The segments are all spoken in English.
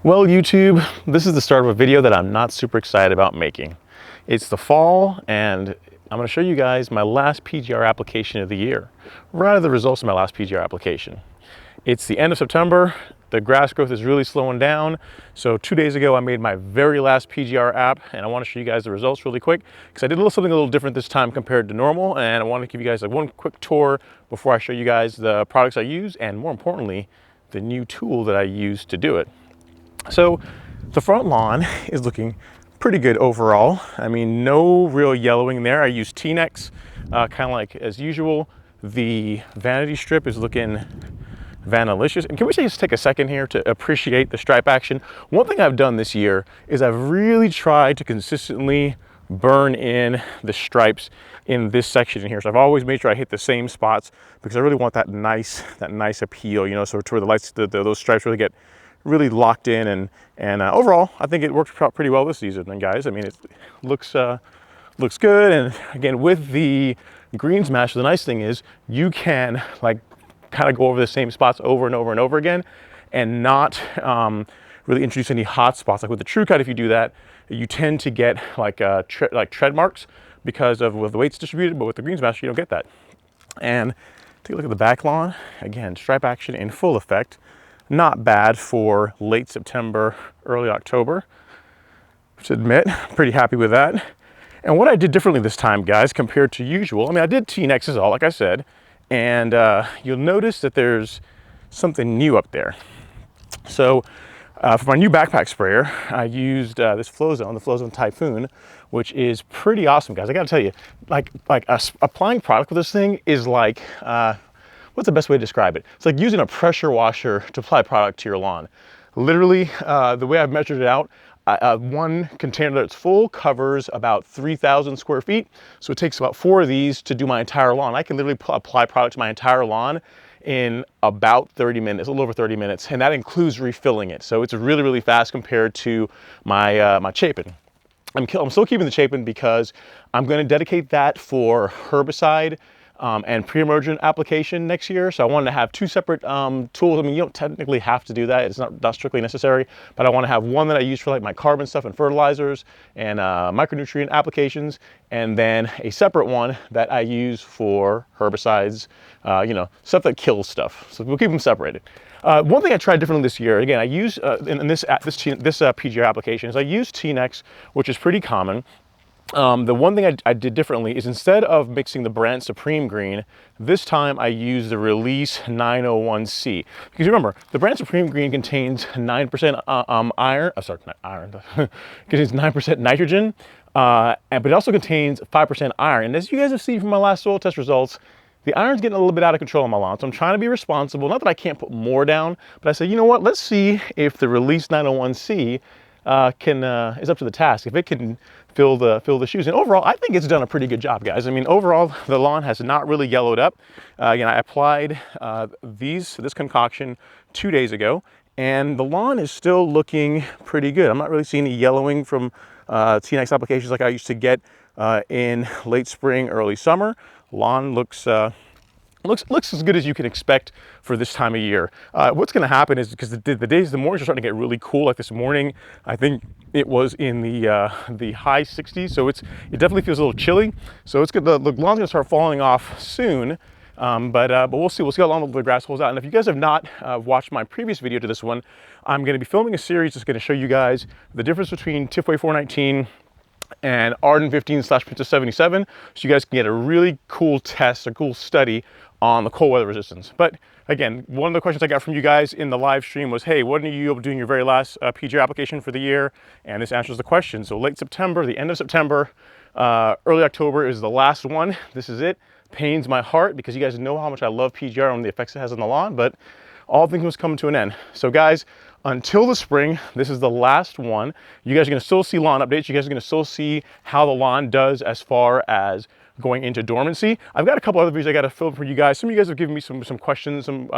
Well, YouTube, this is the start of a video that I'm not super excited about making. It's the fall, and I'm going to show you guys my last PGR application of the year, rather the results of my last PGR application. It's the end of September. The grass growth is really slowing down. So 2 days ago, I made my very last PGR app, and I want to show you guys the results really quick because I did something a little different this time compared to normal, and I want to give you guys like one quick tour before I show you guys the products I use, and more importantly, the new tool that I use to do it. So the front lawn is looking pretty good overall. I mean, no real yellowing there. I use T-Nex, kind of like as usual. The Vanity Strip is looking vanillicious. And can we just take a second here to appreciate the stripe action? One thing I've done this year is I've really tried to consistently burn in the stripes in this section in here. So I've always made sure I hit the same spots because I really want that nice appeal, you know, so to where the lights, those stripes really get really locked in, and overall, I think it worked out pretty well this season. And guys, I mean, it looks good. And again, with the greens mash, the nice thing is you can like kind of go over the same spots over and over and over again, and not really introduce any hot spots. Like with the True Cut, if you do that, you tend to get like tread marks because of the weights distributed. But with the greens mash, you don't get that. And take a look at the back lawn. Again, stripe action in full effect. Not bad for late September, early October, to admit. Pretty happy with that. And what I did differently this time, guys, compared to usual, I mean, I did T-Nex is all, like I said, and you'll notice that there's something new up there. So for my new backpack sprayer, I used this Flowzone, the Flowzone Typhoon, which is pretty awesome, guys. I gotta tell you, like applying product with this thing is like, what's the best way to describe it? It's like using a pressure washer to apply product to your lawn. Literally, the way I've measured it out, one container that's full covers about 3,000 square feet. So it takes about 4 of these to do my entire lawn. I can literally apply product to my entire lawn in about 30 minutes, a little over 30 minutes, and that includes refilling it. So it's really, really fast compared to my, my Chapin. I'm still keeping the Chapin because I'm gonna dedicate that for herbicide and pre-emergent application next year. So I wanted to have 2 separate tools. I mean, you don't technically have to do that. It's not strictly necessary, but I want to have one that I use for like my carbon stuff and fertilizers and micronutrient applications, and then a separate one that I use for herbicides, you know, stuff that kills stuff. So we'll keep them separated. One thing I tried differently this year, again, I use in this PGR application is I use T-Nex, which is pretty common. The one thing I did differently is instead of mixing the Brandt Supreme Green, this time I used the Release 901C. Because remember, the Brandt Supreme Green contains 9% iron, sorry, not iron, contains 9% nitrogen, but it also contains 5% iron. And as you guys have seen from my last soil test results, the iron's getting a little bit out of control on my lawn. So I'm trying to be responsible. Not that I can't put more down, but I said, you know what, let's see if the Release 901C is up to the task, if it can fill the shoes. And overall, I think it's done a pretty good job, guys. I mean, overall, the lawn has not really yellowed up. Again, I applied this concoction 2 days ago, and the lawn is still looking pretty good. I'm not really seeing any yellowing from T-Nex applications like I used to get in late spring, early summer. Lawn looks as good as you can expect for this time of year. What's going to happen is because the mornings are starting to get really cool. Like this morning, I think it was in the high 60s, so it definitely feels a little chilly. So it's good. The lawn's going to start falling off soon. But we'll see. We'll see how long the grass holds out. And if you guys have not watched my previous video to this one, I'm going to be filming a series that's going to show you guys the difference between Tifway 419 and Arden 15/Princess 77, so you guys can get a really cool test, a cool study on the cold weather resistance. But again, one of the questions I got from you guys in the live stream was, hey, when are you able to do your very last PGR application for the year? And this answers the question. So late September, the end of September, early October is the last one. This is it. Pains my heart because you guys know how much I love PGR and the effects it has on the lawn, but all things must come to an end. So guys, until the spring, this is the last one. You guys are gonna still see lawn updates. You guys are gonna still see how the lawn does as far as going into dormancy. I've got a couple other videos I got to film for you guys. Some of you guys have given me some questions, some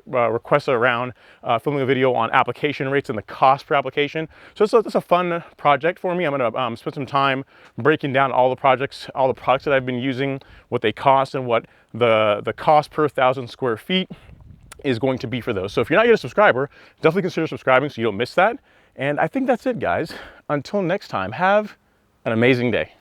requests around filming a video on application rates and the cost per application. So it's a fun project for me. I'm gonna spend some time breaking down all the products that I've been using, what they cost and what the cost per 1,000 square feet is going to be for those. So if you're not yet a subscriber, definitely consider subscribing so you don't miss that. And I think that's it, guys. Until next time, have an amazing day.